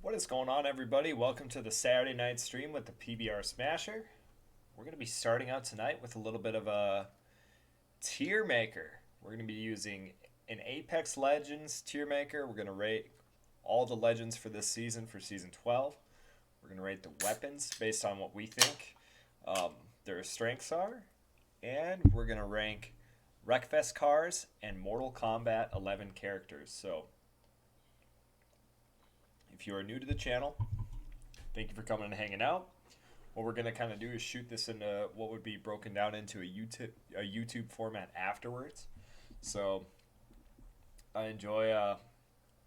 What is going on, everybody? Welcome to the Saturday night stream with the PBR Smasher. We're going to be starting out tonight with a little bit of a tier maker. We're going to be using an Apex Legends tier maker. We're going to rate all the legends for this season, for season 12. We're going to rate the weapons based on what we think their strengths are. And we're going to rank Wreckfest cars and Mortal Kombat 11 characters. So, if you are new to the channel, thank you for coming and hanging out. What we're going to kind of do is shoot this into what would be broken down into a YouTube format afterwards. So I enjoy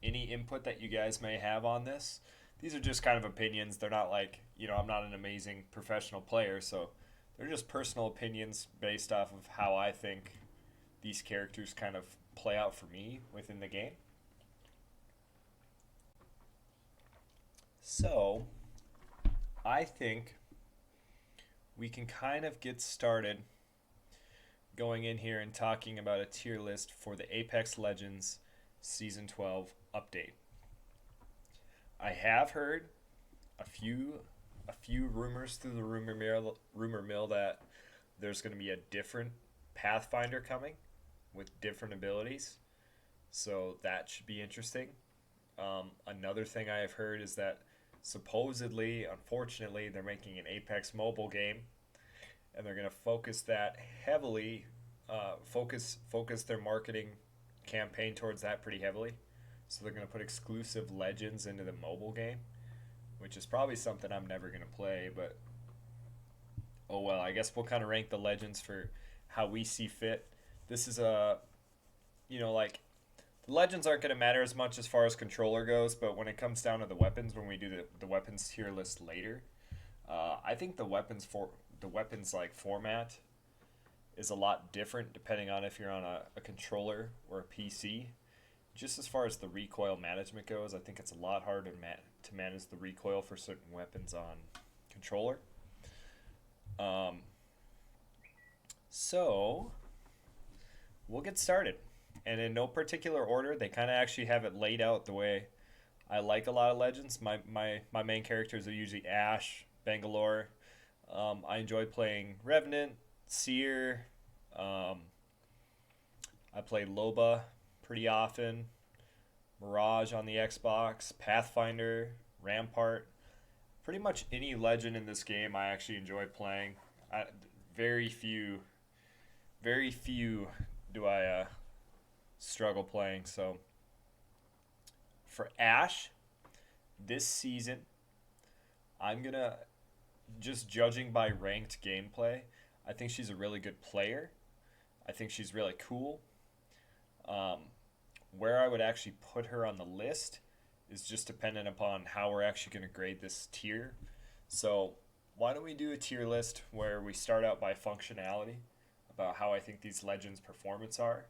any input that you guys may have on this. These are just kind of opinions. They're not like, I'm not an amazing professional player, so they're just personal opinions based off of how I think these characters kind of play out for me within the game. So, I think we can kind of get started going in here and talking about a tier list for the Apex Legends Season 12 update. I have heard a few rumors through the rumor mill that there's going to be a different Pathfinder coming with different abilities. So that should be interesting. Another thing I have heard is that supposedly, unfortunately, they're making an Apex mobile game, and they're going to focus that heavily, focus their marketing campaign towards that pretty heavily. So they're going to put exclusive legends into the mobile game, which is probably something I'm never going to play, but oh well, I guess we'll kind of rank the legends for how we see fit. This is like the legends aren't going to matter as much as far as controller goes, but when it comes down to the weapons, when we do the weapons tier list later, I think the weapons like format is a lot different depending on if you're on a controller or a PC. Just as far as the recoil management goes, I think it's a lot harder to manage the recoil for certain weapons on controller. So we'll get started. And in no particular order, they kind of actually have it laid out the way I like a lot of legends. My main characters are usually Ash, Bangalore. I enjoy playing Revenant, Seer. I play Loba pretty often. Mirage on the Xbox, Pathfinder, Rampart. Pretty much any legend in this game I actually enjoy playing. Very few do I struggle playing. So for Ash, this season, I'm gonna just judging by ranked gameplay. I think she's a really good player. I think she's really cool. Where I would actually put her on the list is just dependent upon how we're actually going to grade this tier. So why don't we do a tier list where we start out by functionality about how I think these legends' performance are,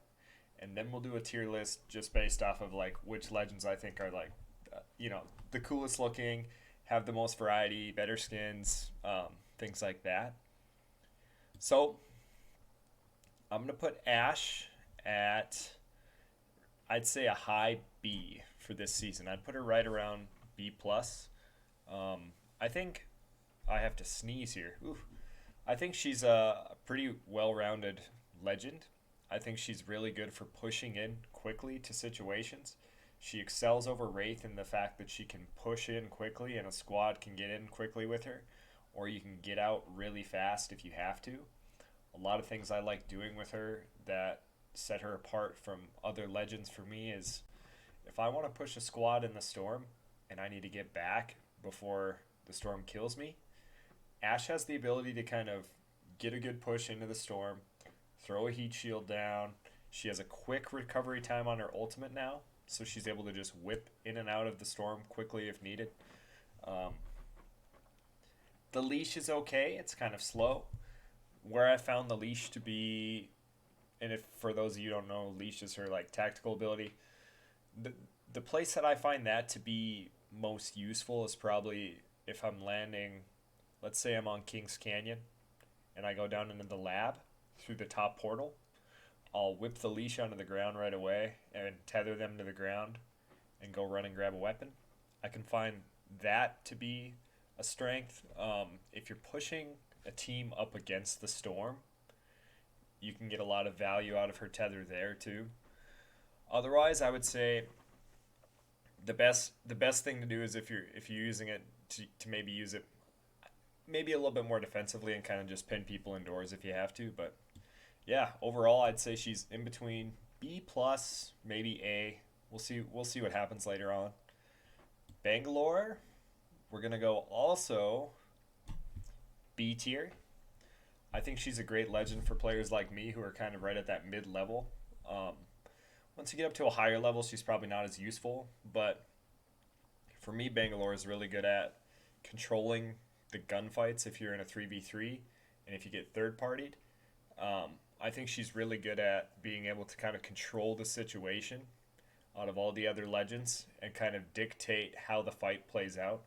and then we'll do a tier list just based off of like which legends I think are like, the coolest looking, have the most variety, better skins, things like that. So I'm gonna put Ash at, I'd say, a high B for this season. I'd put her right around B plus. I think I have to sneeze here. Ooh. I think she's a pretty well-rounded legend. I think she's really good for pushing in quickly to situations. She excels over Wraith in the fact that she can push in quickly and a squad can get in quickly with her, or you can get out really fast if you have to. A lot of things I like doing with her that set her apart from other legends for me is if I want to push a squad in the storm and I need to get back before the storm kills me, Ash has the ability to kind of get a good push into the storm, throw a heat shield down. She has a quick recovery time on her ultimate now, so she's able to just whip in and out of the storm quickly if needed. The leash is okay. It's kind of slow. Where I found the leash to be, and if for those of you who don't know, leash is her like tactical ability. The place that I find that to be most useful is probably if I'm landing, let's say I'm on Kings Canyon, and I go down into the lab through the top portal. I'll whip the leash onto the ground right away and tether them to the ground and go run and grab a weapon. I can find that to be a strength. If you're pushing a team up against the storm, you can get a lot of value out of her tether there too. Otherwise, I would say the best thing to do is if you're using it to maybe use it maybe a little bit more defensively and kind of just pin people indoors if you have to. But yeah, overall, I'd say she's in between B plus, maybe A. We'll see what happens later on. Bangalore, we're gonna go also B tier. I think she's a great legend for players like me who are kind of right at that mid level. Um, Once you get up to a higher level, she's probably not as useful. But for me, Bangalore is really good at controlling the gunfights if you're in a 3v3 and if you get third partied. I think she's really good at being able to kind of control the situation out of all the other legends and kind of dictate how the fight plays out.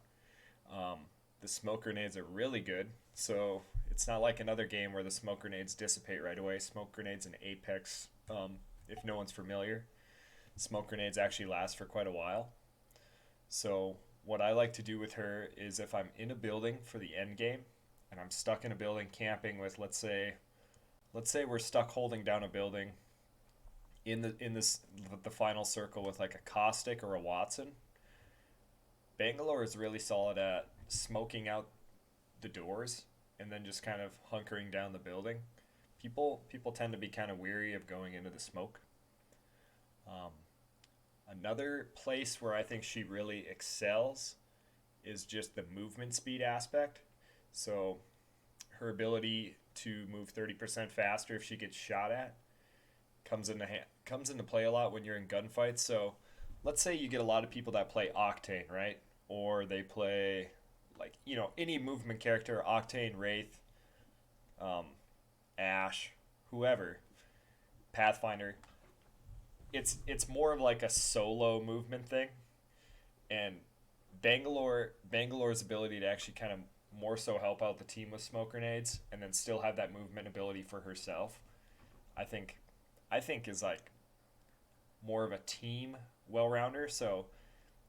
Um, the smoke grenades are really good, so it's not like another game where the smoke grenades dissipate right away. Smoke grenades in Apex, if no one's familiar, smoke grenades actually last for quite a while. So what I like to do with her is if I'm in a building for the end game and I'm stuck in a building camping with let's say we're stuck holding down a building in the final circle with like a caustic or a Watson. Bangalore is really solid at smoking out the doors and then just kind of hunkering down the building. People tend to be kind of weary of going into the smoke. Um, Another place where I think she really excels is just the movement speed aspect. So her ability to move 30% faster if she gets shot at comes into play a lot when you're in gunfights. So let's say you get a lot of people that play Octane, right? Or they play like, any movement character, Octane, Wraith, um, Ash, whoever, Pathfinder. It's more of like a solo movement thing, and Bangalore's ability to actually kind of more so help out the team with smoke grenades and then still have that movement ability for herself. I think I think is like more of a team well rounder. So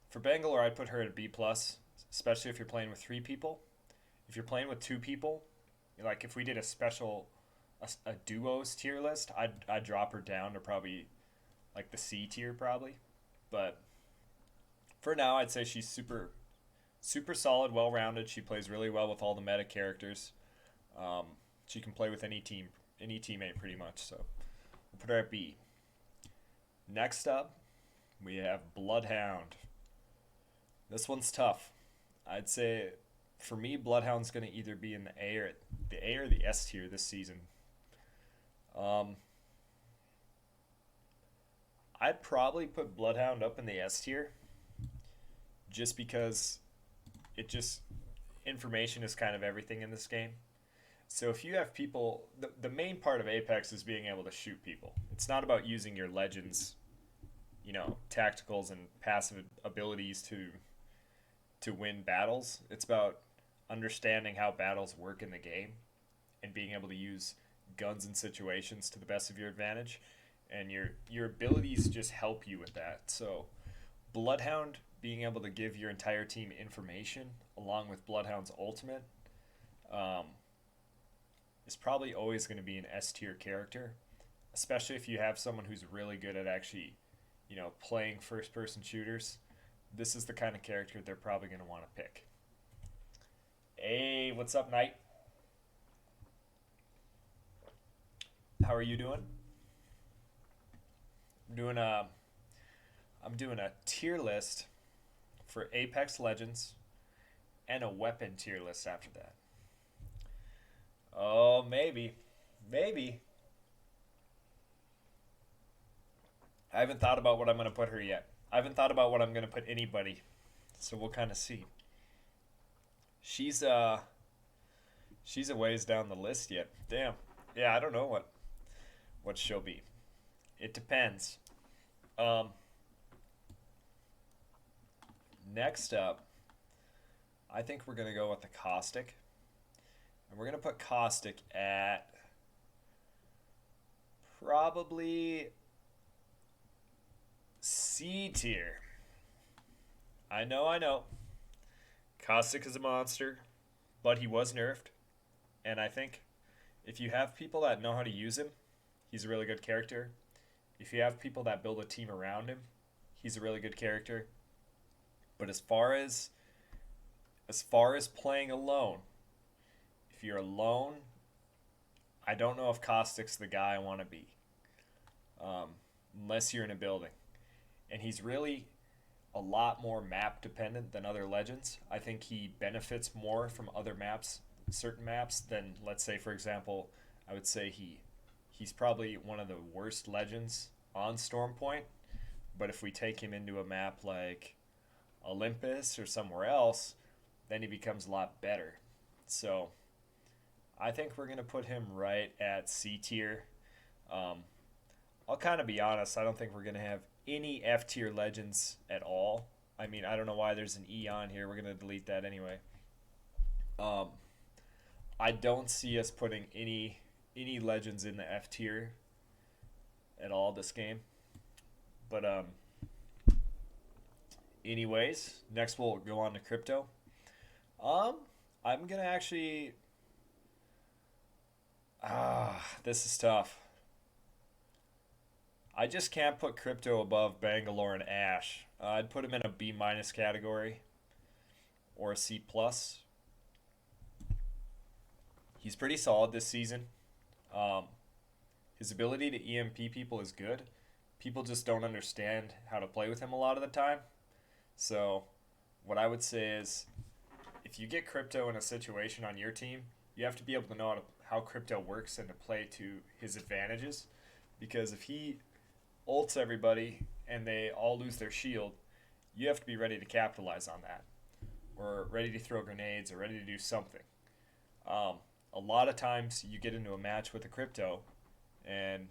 for Bangalore, I'd put her at a B plus, especially if you're playing with three people. If you're playing with two people, like if we did a duos tier list, I'd drop her down to probably like the C tier probably. But for now, I'd say she's super solid, well rounded. She plays really well with all the meta characters. Um, she can play with any teammate pretty much. So we'll put her at B. Next up, we have Bloodhound. This one's tough. I'd say for me, Bloodhound's going to either be in the A or the S tier this season. Um, I'd probably put Bloodhound up in the S tier just because it just information is kind of everything in this game. So if you have people, the main part of Apex is being able to shoot people. It's not about using your legends, tacticals and passive abilities to win battles. It's about understanding how battles work in the game and being able to use guns and situations to the best of your advantage. And your abilities just help you with that. So Bloodhound being able to give your entire team information along with Bloodhound's ultimate um, is probably always going to be an S tier character, especially if you have someone who's really good at actually, playing first person shooters. This is the kind of character they're probably going to want to pick. Hey, what's up, Knight? How are you doing? I'm doing a I'm doing a tier list for Apex Legends and a weapon tier list after that. Oh, maybe. Maybe. I haven't thought about what I'm going to put her yet. I haven't thought about what I'm going to put anybody. So we'll kind of see. She's she's a ways down the list yet. Damn. Yeah, I don't know what she'll be. It depends. Um Next up, I think we're going to go with the Caustic. And we're going to put Caustic at probably C tier. I know. Caustic is a monster, but he was nerfed. And I think if you have people that know how to use him, he's a really good character. If you have people that build a team around him, he's a really good character. But as far as playing alone, if you're alone, I don't know if Caustic's the guy I want to be, um, unless you're in a building. And he's really a lot more map dependent than other legends. I think he benefits more from other maps, certain maps, than, let's say, for example, I would say he's probably one of the worst legends on Stormpoint. But if we take him into a map like Olympus or somewhere else, then he becomes a lot better. So I think we're going to put him right at C tier. Um, I'll kind of be honest. I don't think we're going to have any F tier legends at all. I mean, I don't know why there's an E on here. We're going to delete that anyway. Um, I don't see us putting any legends in the F tier at all this game. But anyways, next we'll go on to crypto. I'm gonna actually. This is tough. I just can't put crypto above Bangalore and Ash. I'd put him in a B minus category or a C plus. He's pretty solid this season. Um, his ability to EMP people is good. People just don't understand how to play with him a lot of the time. So, what I would say is, if you get crypto in a situation on your team, you have to be able to know how crypto works and to play to his advantages. Because if he ults everybody and they all lose their shield, you have to be ready to capitalize on that, or ready to throw grenades, or ready to do something. A lot of times you get into a match with a crypto and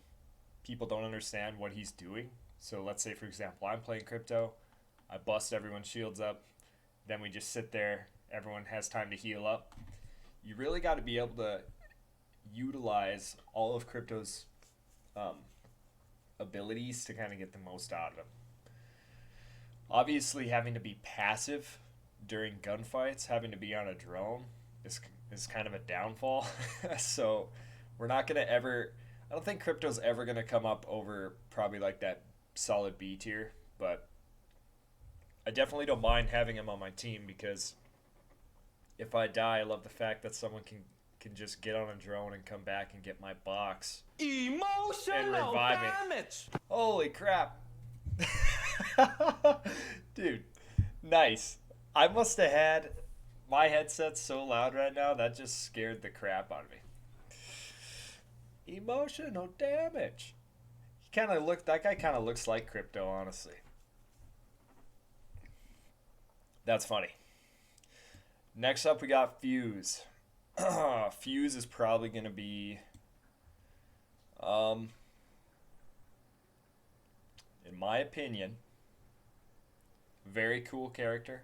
people don't understand what he's doing. So let's say, for example, I'm playing crypto, I bust everyone's shields up, then we just sit there, everyone has time to heal up. You really got to be able to utilize all of crypto's abilities to kind of get the most out of him. Obviously, having to be passive during gunfights, having to be on a drone is kind of a downfall. So we're not going to ever. I don't think crypto's ever going to come up over probably like that solid B tier, but I definitely don't mind having him on my team because if I die, I love the fact that someone can just get on a drone and come back and get my box and revive me. Holy crap. Dude, nice. I must have had my headset so loud right now that just scared the crap out of me. Emotional damage. That guy kind of looks like crypto, honestly. That's funny. Next up, we got Fuse. Fuse is probably going to be, in my opinion, very cool character.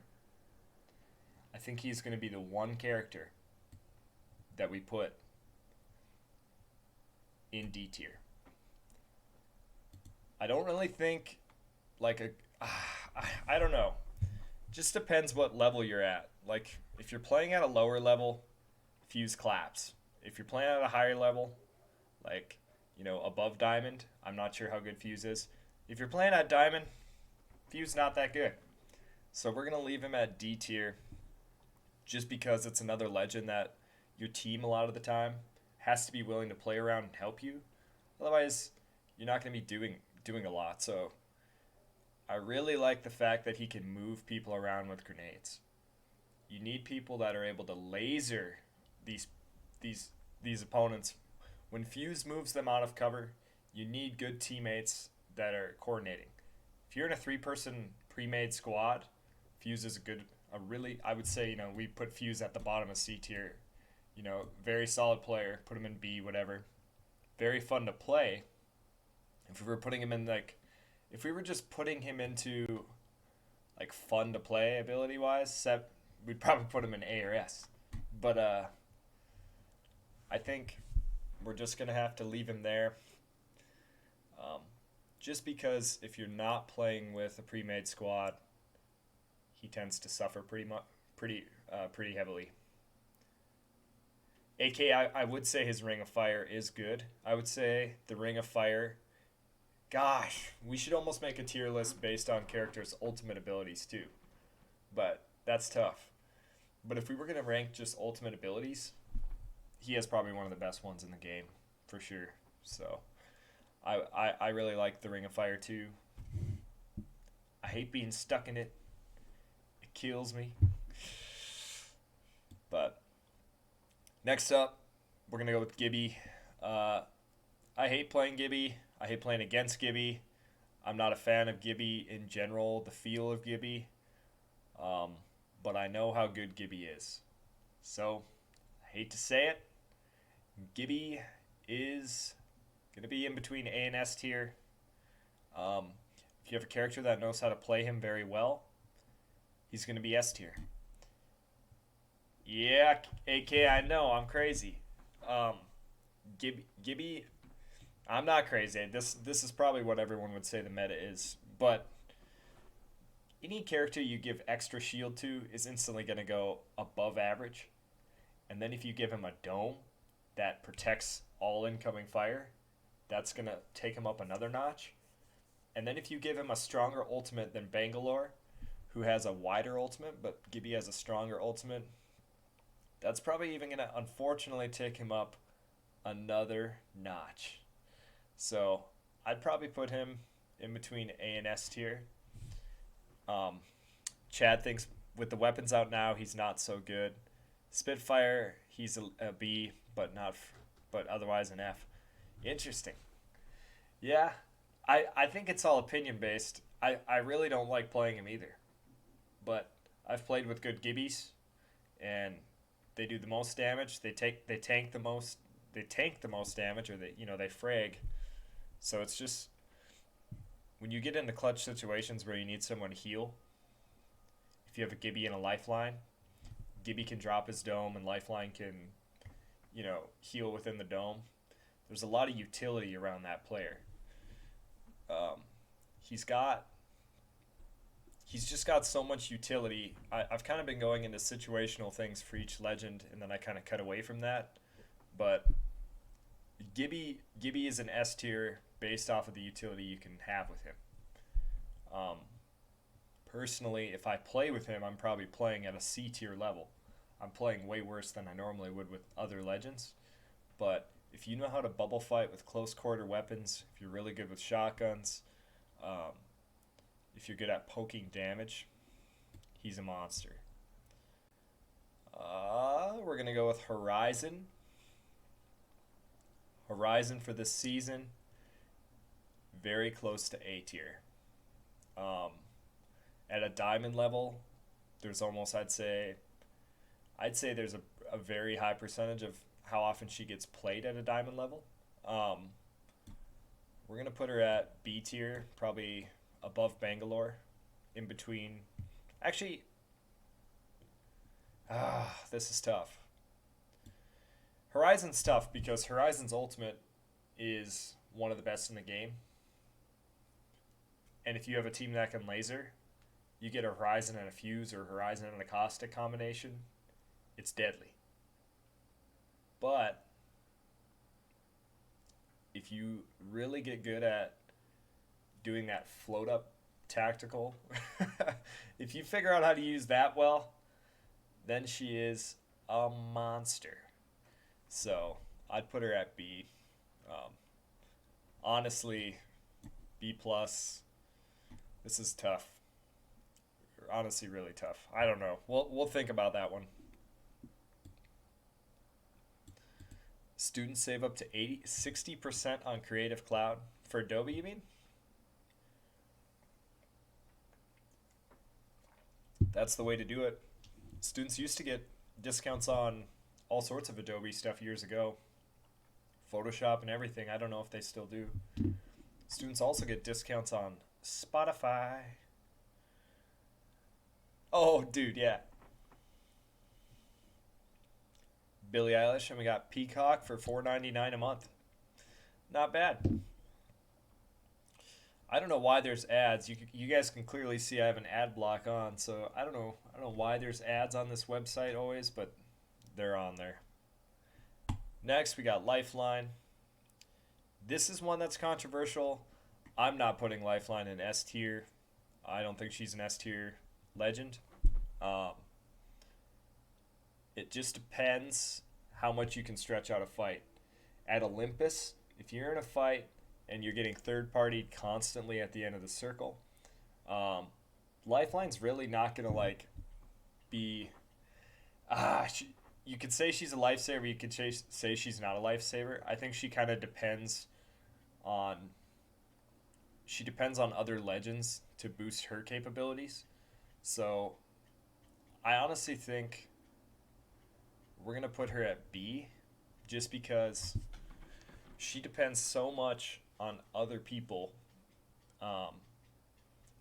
I think he's going to be the one character that we put in D tier. I don't really think I don't know. Just depends what level you're at. Like, if you're playing at a lower level, Fuse claps. If you're playing at a higher level, like, above Diamond, I'm not sure how good Fuse is. If you're playing at Diamond, Fuse not that good. So we're going to leave him at D tier just because it's another legend that your team a lot of the time has to be willing to play around and help you. Otherwise, you're not going to be doing a lot. So I really like the fact that he can move people around with grenades. You need people that are able to laser these opponents. When Fuse moves them out of cover, you need good teammates that are coordinating. If you're in a 3-person pre-made squad, Fuse is I would say, we put Fuse at the bottom of C tier. Very solid player. Put him in B, whatever. Very fun to play. If we were putting him in if we were just putting him into fun to play ability wise, we'd probably put him in A or S. But I think we're just gonna have to leave him there. Just because if you're not playing with a pre-made squad, he tends to suffer pretty heavily. AK, I would say his Ring of Fire is good. I would say the Ring of Fire. Gosh, we should almost make a tier list based on characters' ultimate abilities too. But that's tough. But if we were gonna rank just ultimate abilities, he has probably one of the best ones in the game, for sure. So I really like the Ring of Fire too. I hate being stuck in it. It kills me. But next up, we're gonna go with Gibby. I hate playing Gibby. I hate playing against Gibby. I'm not a fan of Gibby in general, the feel of Gibby. Um, but I know how good Gibby is. So, I hate to say it, Gibby is going to be in between A and S tier. Um, if you have a character that knows how to play him very well, he's going to be S tier. Yeah, AK, I know, I'm crazy. Um, Gibby, I'm not crazy. This is probably what everyone would say the meta is, but any character you give extra shield to is instantly going to go above average. And then if you give him a dome that protects all incoming fire, that's going to take him up another notch. And then if you give him a stronger ultimate than Bangalore, who has a wider ultimate, but Gibby has a stronger ultimate, that's probably even going to unfortunately take him up another notch. So I'd probably put him in between A and S tier. Um, Chad thinks with the weapons out now, he's not so good. Spitfire, he's a B, but but otherwise an F. Interesting. Yeah, I think it's all opinion based. I really don't like playing him either, but I've played with good Gibbies, and they do the most damage. They tank the most damage, or they frag. So it's just when you get into clutch situations where you need someone to heal. If you have a Gibby and a Lifeline, Gibby can drop his dome and Lifeline can, heal within the dome. There's a lot of utility around that player. Um, he's just got so much utility. I've kind of been going into situational things for each legend, and then I kind of cut away from that. But Gibby is an S tier based off of the utility you can have with him. Um, Personally, if I play with him, I'm probably playing at a C tier level. I'm playing way worse than I normally would with other legends. But if you know how to bubble fight with close quarter weapons, if you're really good with shotguns, um, if you're good at poking damage, he's a monster. We're going to go with Horizon. Horizon for this season, very close to A tier. Um, at a diamond level, there's almost I'd say there's a very high percentage of how often she gets played at a diamond level. Um, we're gonna put her at B tier, probably above Bangalore, in between. Actually, this is tough. Horizon's tough because Horizon's ultimate is one of the best in the game. And if you have a team that can laser, you get a Horizon and a Fuse or Horizon and a Caustic combination, it's deadly. But if you really get good at doing that float up tactical, if you figure out how to use that well, then she is a monster. So I'd put her at B. Um, Honestly, B plus. This is tough. Honestly, really tough. I don't know. We'll think about that one. Students save up to 60% on Creative Cloud for Adobe. You mean? That's the way to do it. Students used to get discounts on all sorts of Adobe stuff years ago. Photoshop and everything. I don't know if they still do. Students also get discounts on Spotify. Oh, dude, yeah. Billie Eilish, and we got Peacock for $4.99 a month. Not bad. I don't know why there's ads. You guys can clearly see I have an ad block on, so I don't know why there's ads on this website always, but they're on there. Next, we got Lifeline. This is one that's controversial. I'm not putting Lifeline in S tier. I don't think she's an S tier legend. Um, it just depends how much you can stretch out a fight. At Olympus, if you're in a fight and you're getting third party constantly at the end of the circle, um, Lifeline's really not gonna like be. You could say she's a lifesaver. You could say she's not a lifesaver. I think she kind of depends on. She depends on other legends to boost her capabilities. So I honestly think we're gonna put her at B, just because she depends so much on other people. Um,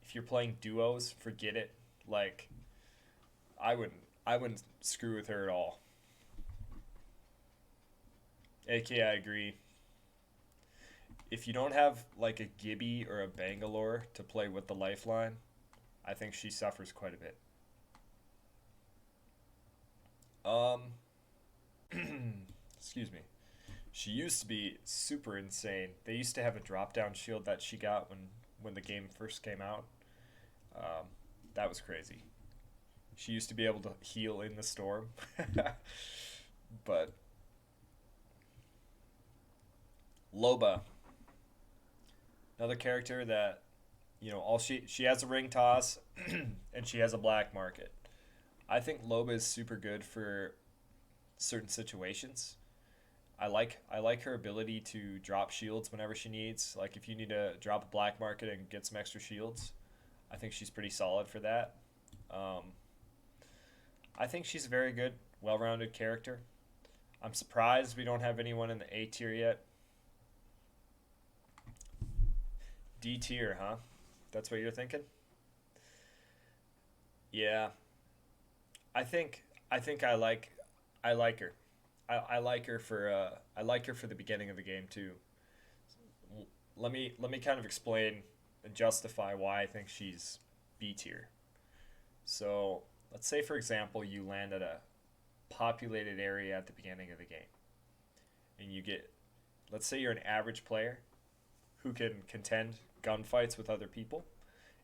if you're playing duos, forget it. Like I wouldn't screw with her at all. AK, I agree. If you don't have like a Gibby or a Bangalore to play with the lifeline, I think she suffers quite a bit. Um, excuse me. She used to be super insane. They used to have a drop down shield that she got when the game first came out. Um, that was crazy. She used to be able to heal in the storm. But Loba, another character that all she has a ring toss and she has a black market. I think Loba is super good for certain situations. I like her ability to drop shields whenever she needs. Like if you need to drop a black market and get some extra shields, I think she's pretty solid for that. Um, I think she's a very good, well-rounded character. I'm surprised we don't have anyone in the A tier yet. D tier, huh? That's what you're thinking? Yeah, I think I like her. I like her for the beginning of the game too. Let me kind of explain and justify why I think she's B tier. So let's say for example you land at a populated area at the beginning of the game, and you get, let's say you're an average player who can contend gunfights with other people,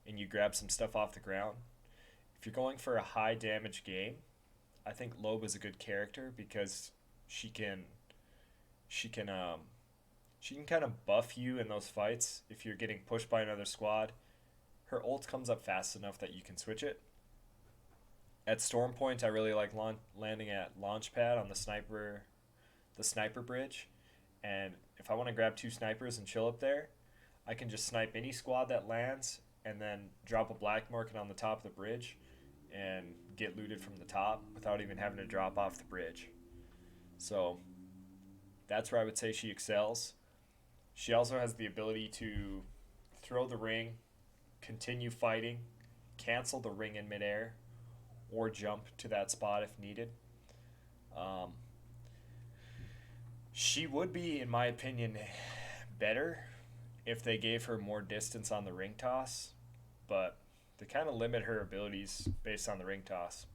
and you grab some stuff off the ground. If you're going for a high damage game, I think Loba's a good character because she can she can um she can kind of buff you in those fights if you're getting pushed by another squad. Her ult comes up fast enough that you can switch it. At Storm Point, I really like landing at Launchpad on the sniper bridge, and if I want to grab two snipers and chill up there, I can just snipe any squad that lands and then drop a black market on the top of the bridge and get looted from the top without even having to drop off the bridge. So that's where I would say she excels. She also has the ability to throw the ring, continue fighting, cancel the ring in midair, or jump to that spot if needed. Um, she would be, in my opinion, better if they gave her more distance on the ring toss, but they kind of limit her abilities based on the ring toss.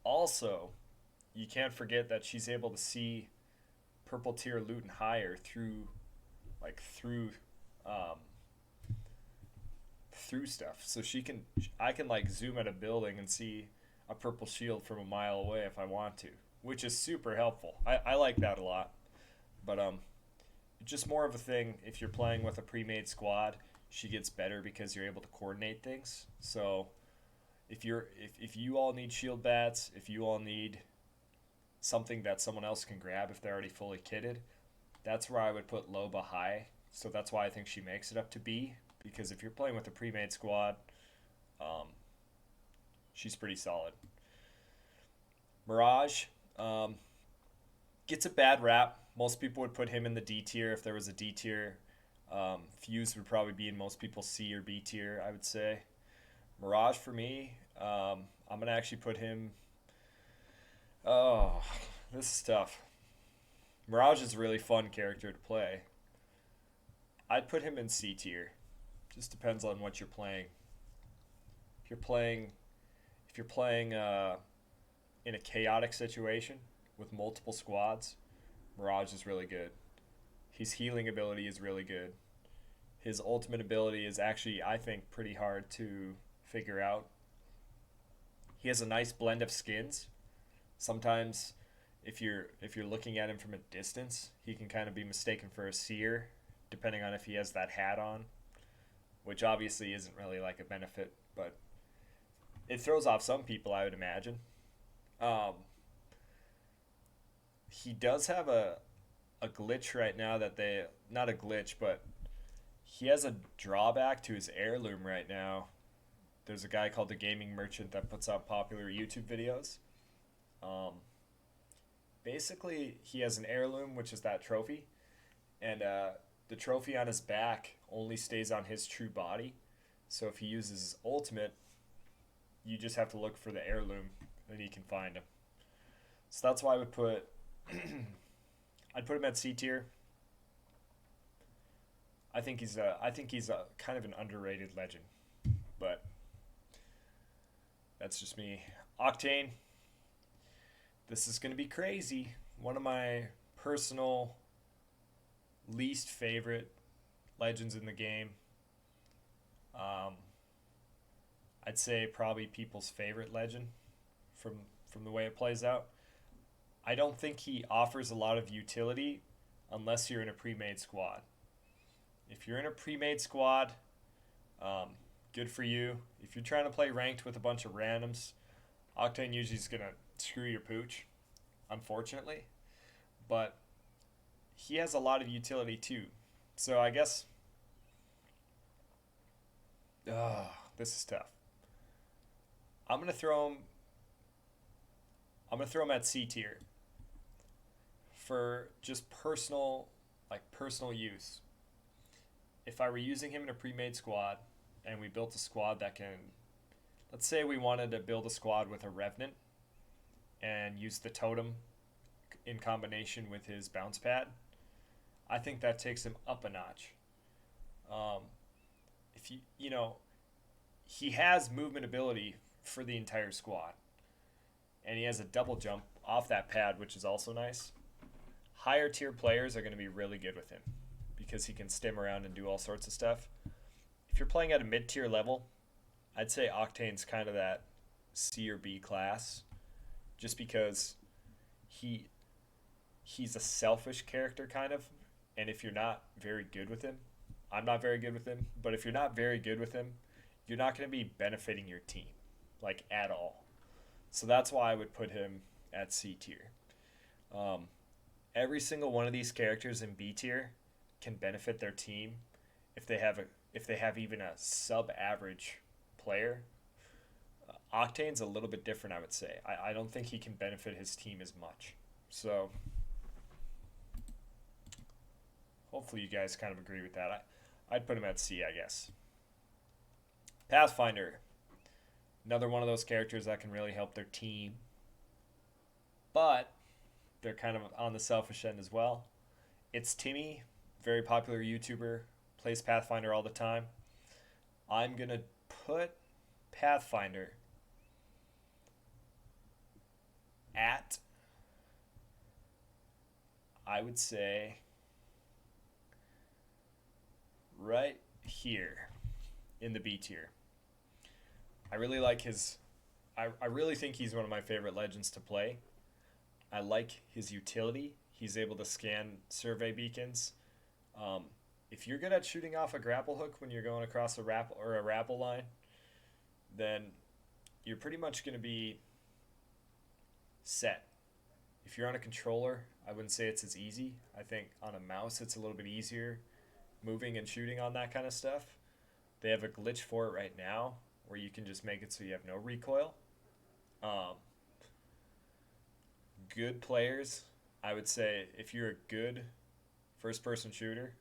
Also, you can't forget that she's able to see purple tier loot and higher through um, through stuff. So I can like zoom at a building and see a purple shield from a mile away if I want to, which is super helpful. I like that a lot. But just more of a thing if you're playing with a pre-made squad, she gets better because you're able to coordinate things. So if you all need shield bats, if you all need something that someone else can grab if they're already fully kitted, that's where I would put Loba high. So that's why I think she makes it up to B, because if you're playing with a pre-made squad, um, she's pretty solid. Mirage um, gets a bad rap. Most people would put him in the D tier if there was a D tier. Fuse would probably be in most people's C or B tier, I would say. Mirage for me, I'm gonna actually put him. Oh, this is tough. Mirage is a really fun character to play. I'd put him in C tier. Just depends on what you're playing. If you're playing, if you're playing in a chaotic situation with multiple squads, Mirage is really good. His healing ability is really good. His ultimate ability is actually, I think, pretty hard to figure out. He has a nice blend of skins. Sometimes, if you're looking at him from a distance, he can kind of be mistaken for a seer, depending on if he has that hat on, which obviously isn't really like a benefit, but it throws off some people, I would imagine. Um, he does have a glitch right now that they, not a glitch, but he has a drawback to his heirloom right now. There's a guy called the Gaming Merchant that puts out popular YouTube videos. Um, Basically, he has an heirloom, which is that trophy, and the trophy on his back only stays on his true body. So if he uses his ultimate, you just have to look for the heirloom, and he can find him. So that's why I would put, I'd put him at C tier. I think he's a kind of an underrated legend, but that's just me. Octane, this is going to be crazy. One of my personal least favorite legends in the game. Um, I'd say probably people's favorite legend from from the way it plays out. I don't think he offers a lot of utility unless you're in a pre-made squad. If you're in a pre-made squad, um, good for you. If you're trying to play ranked with a bunch of randoms, Octane usually is gonna screw your pooch, unfortunately. But he has a lot of utility too. So I guess, this is tough. I'm gonna throw him. I'm gonna throw him at C tier for just personal, like personal use. If I were using him in a pre-made squad, and we built a squad that can, let's say we wanted to build a squad with a Revenant and use the totem in combination with his bounce pad, I think that takes him up a notch. Um, if he has movement ability for the entire squad, and he has a double jump off that pad, which is also nice. Higher tier players are going to be really good with him because he can stim around and do all sorts of stuff. If you're playing at a mid tier level, I'd say Octane's kind of that C or B class, just because he he's a selfish character kind of, and if you're not very good with him, I'm not very good with him, but if you're not very good with him, you're not going to be benefiting your team like at all. So that's why I would put him at C tier. Um, every single one of these characters in B tier can benefit their team if they have even a sub average player. Octane's a little bit different, I would say. I don't think he can benefit his team as much. So hopefully you guys kind of agree with that. I'd put him at C, I guess. Pathfinder, another one of those characters that can really help their team, but they're kind of on the selfish end as well. It's Timmy, very popular YouTuber, plays Pathfinder all the time. I'm going to put Pathfinder at, I would say, right here in the B tier. I really like his. I really think he's one of my favorite legends to play. I like his utility. He's able to scan survey beacons. Um, if you're good at shooting off a grapple hook when you're going across a rappel line, then you're pretty much going to be set. If you're on a controller, I wouldn't say it's as easy. I think on a mouse it's a little bit easier moving and shooting on that kind of stuff. They have a glitch for it right now where you can just make it so you have no recoil. Um, Good players, I would say if you're a good first person shooter,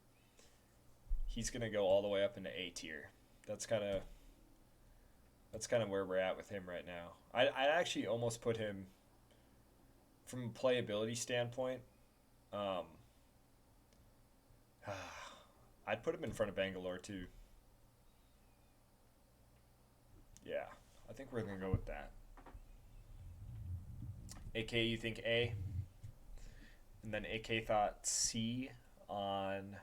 he's going to go all the way up into A tier. That's kind of where we're at with him right now. I'd actually almost put him from a playability standpoint. Um, I'd put him in front of Bangalore too. Yeah, I think we're gonna go with that. AK, you think A, and then AK thought C on.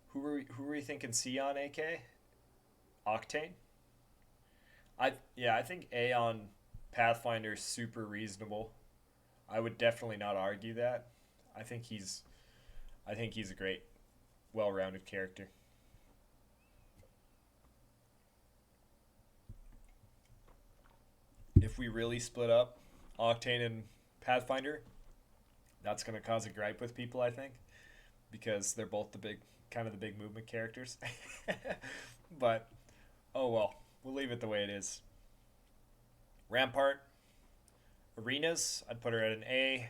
Who were you thinking C on AK? Octane. I think A on Pathfinder is super reasonable. I would definitely not argue that. I think he's I think he's a great, well-rounded character. If we really split up Octane and Pathfinder, that's going to cause a gripe with people, I think, because they're both the big movement characters. But oh well, we'll leave it the way it is. Rampart, Arenas, I'd put her at an A.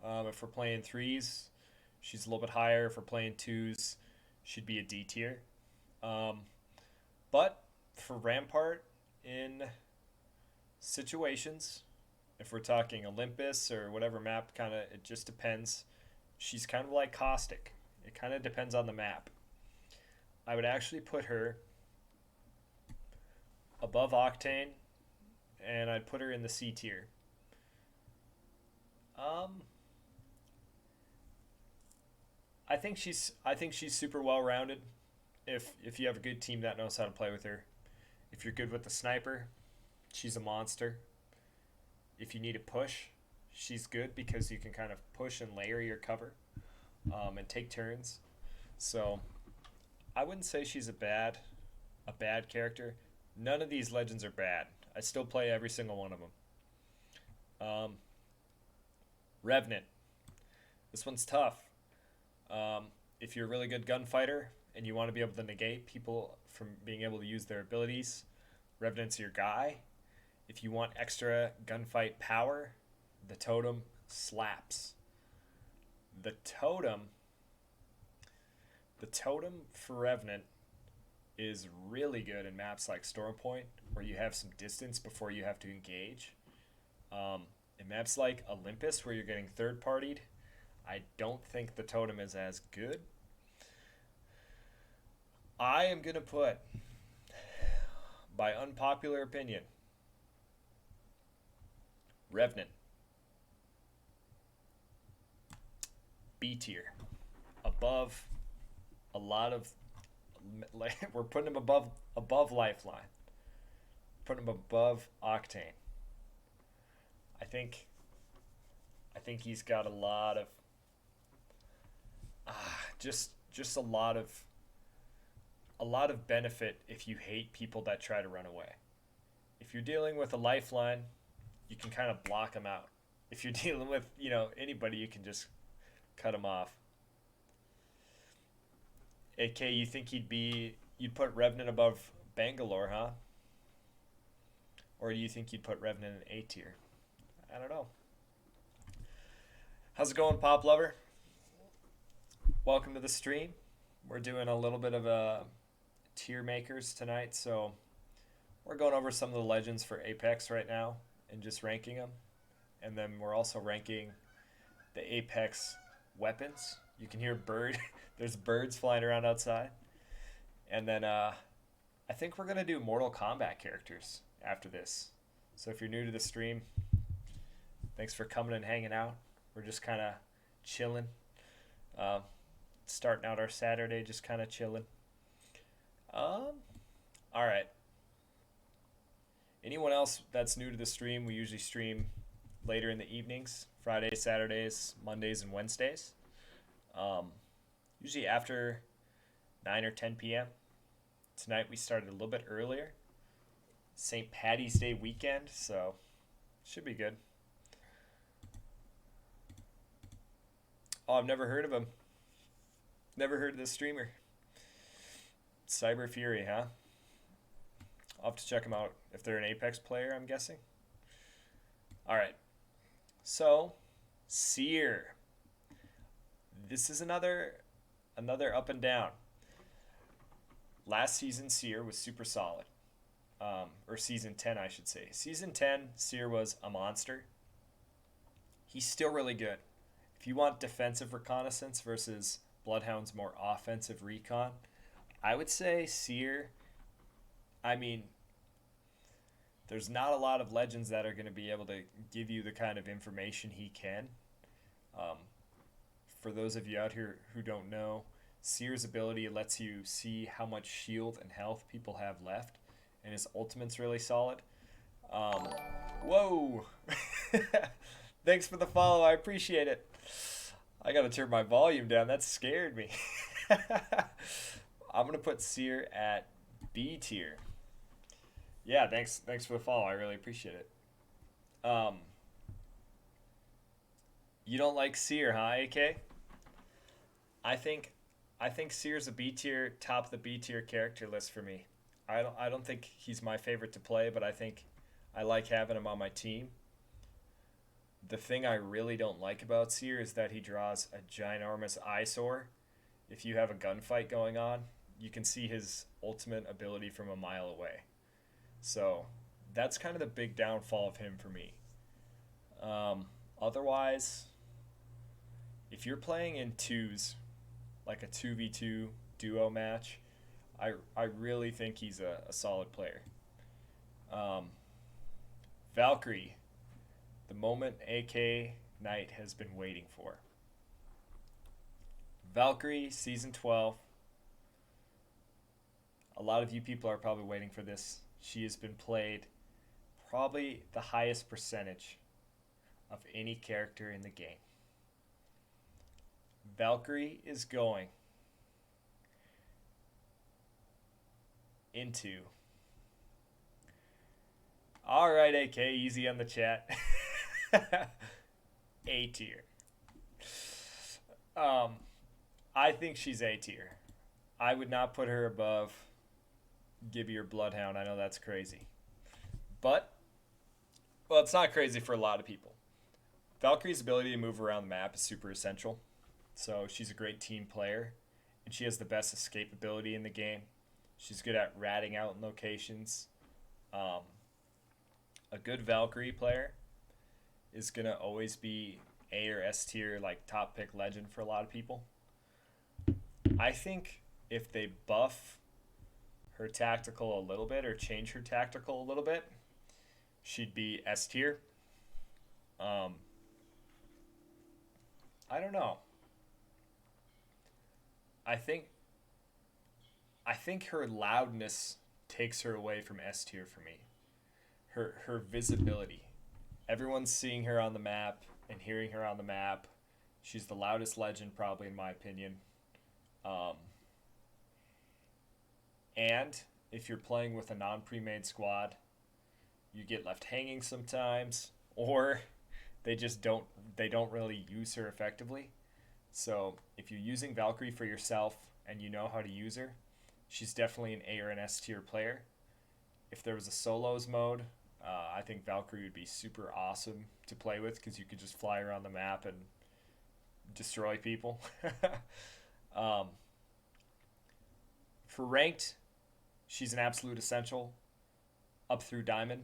If we're playing threes, she's a little bit higher. If we're playing twos, she'd be a D tier. Um, but for Rampart in situations, if we're talking Olympus or whatever map, it just depends. She's kind of like Caustic. It kind of depends on the map. I would actually put her above Octane, and I'd put her in the C tier. Um, I think she's super well rounded. If you have a good team that knows how to play with her, if you're good with the sniper, she's a monster. If you need a push, she's good because you can kind of push and layer your cover, and take turns. So I wouldn't say she's a bad character. None of these legends are bad. I still play every single one of them. Revenant. This one's tough. If you're a really good gunfighter and you want to be able to negate people from being able to use their abilities, Revenant's your guy. If you want extra gunfight power, the totem slaps. The totem, the totem for Revenant is really good in maps like Stormpoint, where you have some distance before you have to engage. In maps like Olympus, where you're getting third partied, I don't think the totem is as good. I am going to put, by unpopular opinion, Revenant B tier, above a lot of, like, we're putting him above Lifeline, putting him above Octane. I think I think he's got just a lot of benefit if you hate people that try to run away. If you're dealing with a Lifeline, you can kind of block them out. If you're dealing with, anybody, you can just cut them off. AK, you think you'd put Revenant above Bangalore, huh? Or do you think you'd put Revenant in A tier? I don't know. How's it going, Pop Lover? Welcome to the stream. We're doing a little bit of a tier makers tonight, so we're going over some of the legends for Apex right now and just ranking them. And then we're also ranking the Apex weapons. You can hear there's birds flying around outside. And then I think we're going to do Mortal Kombat characters after this. So if you're new to the stream, thanks for coming and hanging out. We're just kind of chilling. Starting out our Saturday, just kind of chilling. All right. Anyone else that's new to the stream, we usually stream later in the evenings, Fridays, Saturdays, Mondays, and Wednesdays. Usually after 9 or 10 p.m. Tonight we started a little bit earlier. St. Patty's Day weekend, so should be good. Oh, I've never heard of him. Never heard of this streamer. Cyber Fury, huh? I'll have to check them out if they're an Apex player, I'm guessing. All right. So, Seer. This is another up and down. Last season, Seer was super solid. Or season 10, I should say. Season 10, Seer was a monster. He's still really good. If you want defensive reconnaissance versus Bloodhound's more offensive recon. I would say Seer, I mean, there's not a lot of legends that are going to be able to give you the kind of information he can. Um, for those of you out here who don't know, Seer's ability lets you see how much shield and health people have left, and his ultimate's really solid. Um, Whoa! Thanks for the follow. I appreciate it. I gotta turn my volume down. That scared me. I'm gonna put Seer at B tier. Yeah, thanks for the follow. I really appreciate it. Um, you don't like Seer, huh, AK? I think I think Seer's a B tier, top of the B tier character list for me. I don't think he's my favorite to play, but I think I like having him on my team. The thing I really don't like about Seer is that he draws a ginormous eyesore. If you have a gunfight going on, you can see his ultimate ability from a mile away. So that's kind of the big downfall of him for me. Otherwise, if you're playing in twos, like a 2v2 duo match, I really think he's a solid player. Um, Valkyrie, the moment AK Knight has been waiting for. Valkyrie, Season 12. A lot of you people are probably waiting for this. She has been played probably the highest percentage of any character in the game. Valkyrie is going into... Alright, AK, easy on the chat. A tier. I think she's A tier. I would not put her above Gibby or Bloodhound. I know that's crazy. But, well, it's not crazy for a lot of people. Valkyrie's ability to move around the map is super essential. So she's a great team player, and she has the best escapability in the game. She's good at ratting out in locations. A good Valkyrie player is going to always be A or S tier, like top pick legend for a lot of people. I think if they buff her tactical a little bit or change her tactical a little bit, she'd be S tier. I don't know. I think her loudness takes her away from S tier for me. Her visibility. Everyone's seeing her on the map and hearing her on the map. She's the loudest legend, probably, in my opinion. And if you're playing with a non-pre-made squad, you get left hanging sometimes, or they don't really use her effectively. So if you're using Valkyrie for yourself and you know how to use her, she's definitely an A or an S tier player. If there was a solos mode, I think Valkyrie would be super awesome to play with because you could just fly around the map and destroy people. For ranked, she's an absolute essential up through Diamond,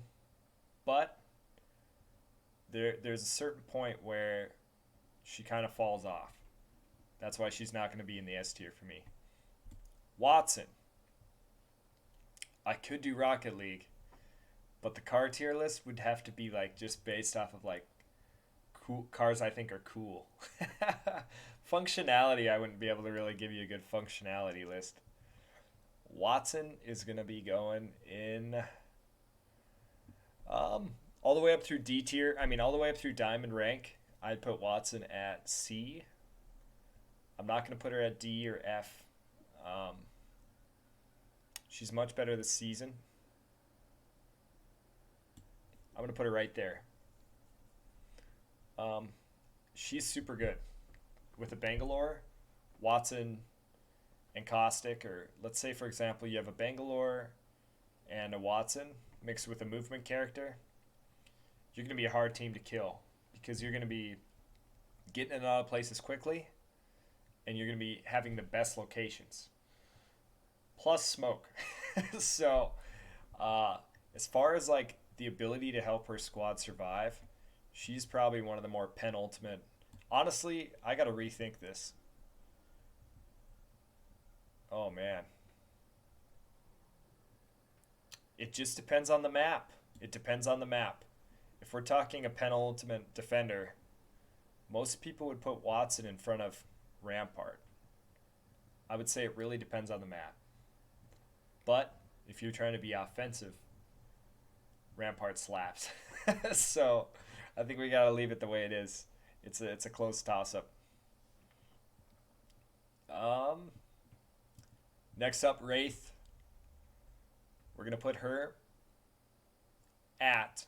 but there's a certain point where she kind of falls off. That's why she's not going to be in the S tier for me. Wattson. I could do Rocket League, but the car tier list would have to be like just based off of like cool cars I think are cool. Functionality, I wouldn't be able to really give you a good functionality list. Wattson is going to be going in all the way up through D tier. I mean, all the way up through Diamond rank. I'd put Wattson at C. I'm not going to put her at D or F. She's much better this season. I'm going to put her right there. She's super good. With a Bangalore, Wattson, and Caustic, or let's say, for example, you have a Bangalore and a Wattson mixed with a movement character, you're going to be a hard team to kill because you're going to be getting in a lot of places quickly and you're going to be having the best locations. Plus smoke. So, as far as like the ability to help her squad survive, she's probably one of the more penultimate. Honestly, I got to rethink this. Oh man, it just depends on the map. It depends on the map. If we're talking a penultimate defender, most people would put Watson in front of Rampart. I would say it really depends on the map. But if you're trying to be offensive, Rampart slaps. So I think we gotta leave it the way it is. It's a close toss up. Um, Next up, Wraith. We're gonna put her at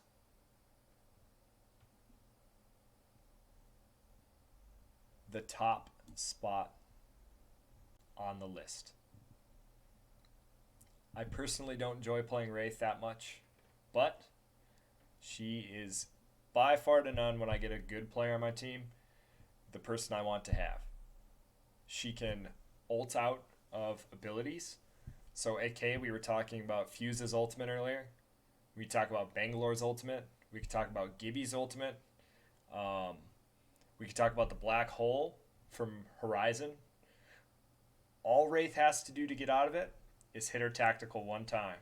the top spot on the list. I personally don't enjoy playing Wraith that much, but she is by far to none when I get a good player on my team, the person I want to have. She can ult out of abilities. So AK, we were talking about Fuse's ultimate earlier. We talk about Bangalore's ultimate. We could talk about Gibby's ultimate. Um, we could talk about the black hole from Horizon. All Wraith has to do to get out of it is hit her tactical one time.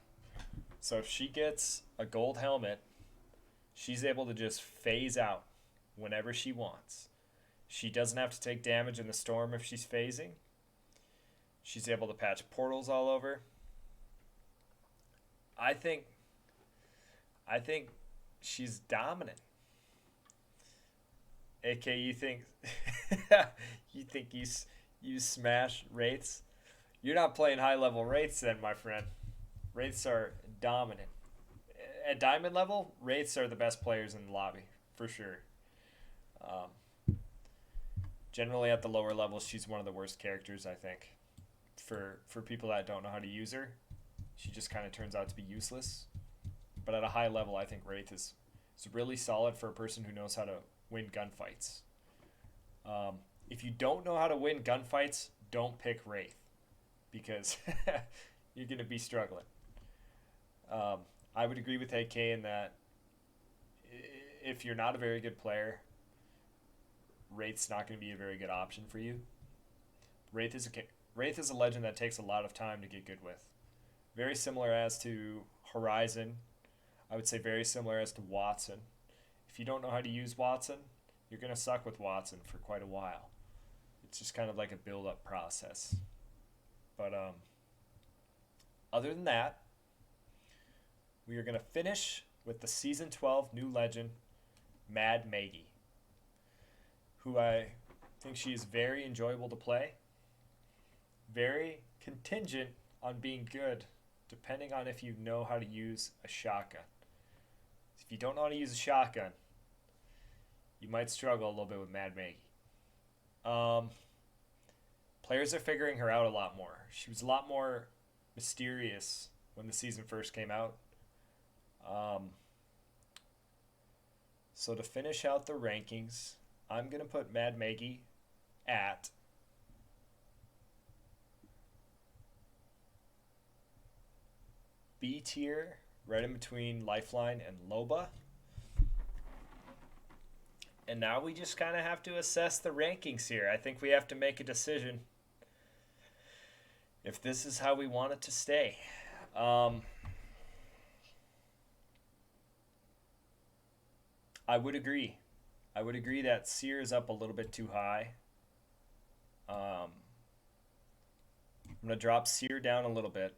So if she gets a gold helmet, she's able to just phase out whenever she wants. She doesn't have to take damage in the storm if she's phasing. She's able to patch portals all over. I think I think she's dominant. AK, you think you think you smash Wraiths? You're not playing high level Wraiths then, my friend. Wraiths are dominant. At diamond level, Wraiths are the best players in the lobby, for sure. Um, Generally at the lower levels, she's one of the worst characters, I think. For people that don't know how to use her, she just kind of turns out to be useless. But at a high level, I think Wraith is really solid for a person who knows how to win gunfights. If you don't know how to win gunfights, don't pick Wraith because you're going to be struggling. I would agree with AK in that if you're not a very good player, Wraith's not going to be a very good option for you. Wraith is a legend that takes a lot of time to get good with. Very similar as to Horizon. I would say very similar as to Watson. If you don't know how to use Watson, you're going to suck with Watson for quite a while. It's just kind of like a build-up process. But other than that, we are going to finish with the Season 12 new legend, Mad Maggie, who I think she is very enjoyable to play, very contingent on being good, depending on if you know how to use a shotgun. If you don't know how to use a shotgun, you might struggle a little bit with Mad Maggie. Players are figuring her out a lot more. She was a lot more mysterious when the season first came out. So to finish out the rankings, I'm going to put Mad Maggie at B tier, right in between Lifeline and Loba. And now we just kind of have to assess the rankings here. I think we have to make a decision if this is how we want it to stay. I would agree. I would agree that Seer is up a little bit too high. I'm going to drop Seer down a little bit.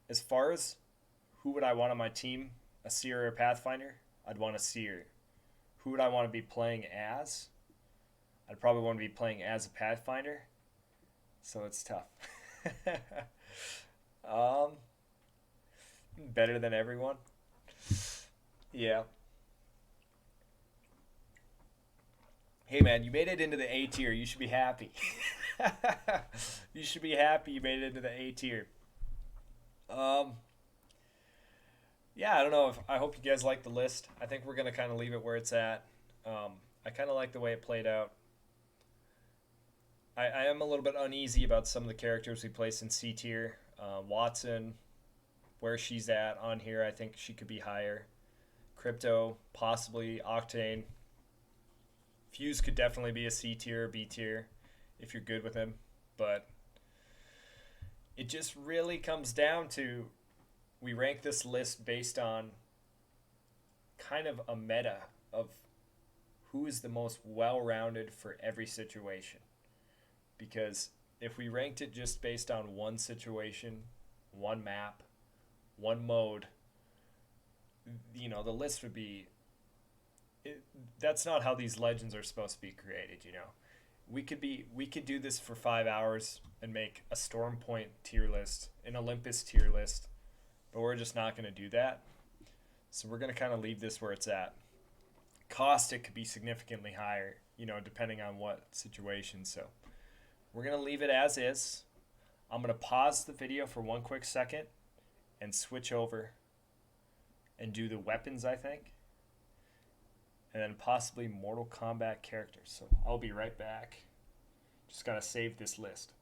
As far as who would I want on my team, a Seer or a Pathfinder? I'd want a Seer. Who would I want to be playing as? I'd probably want to be playing as a Pathfinder. So it's tough. um, Better than everyone. Yeah. Hey man, you made it into the A tier. You should be happy. You should be happy you made it into the A tier. Um, yeah, I don't know. I hope you guys like the list. I think we're gonna kind of leave it where it's at. I kind of like the way it played out. I am a little bit uneasy about some of the characters we placed in C tier. Watson, where she's at on here, I think she could be higher. Crypto, possibly Octane, Fuse could definitely be a C tier or B tier if you're good with him, but it just really comes down to we rank this list based on kind of a meta of who is the most well-rounded for every situation. Because if we ranked it just based on one situation, one map, one mode, the list would be that's not how these legends are supposed to be created. We could do this for 5 hours and make a Storm Point tier list, an Olympus tier list, but we're just not going to do that. So we're going to kind of leave this where it's at. Cost, it could be significantly higher, depending on what situation. So we're going to leave it as is. I'm going to pause the video for one quick second and switch over and do the weapons, I think, and then possibly Mortal Kombat characters. So I'll be right back. Just got to save this list.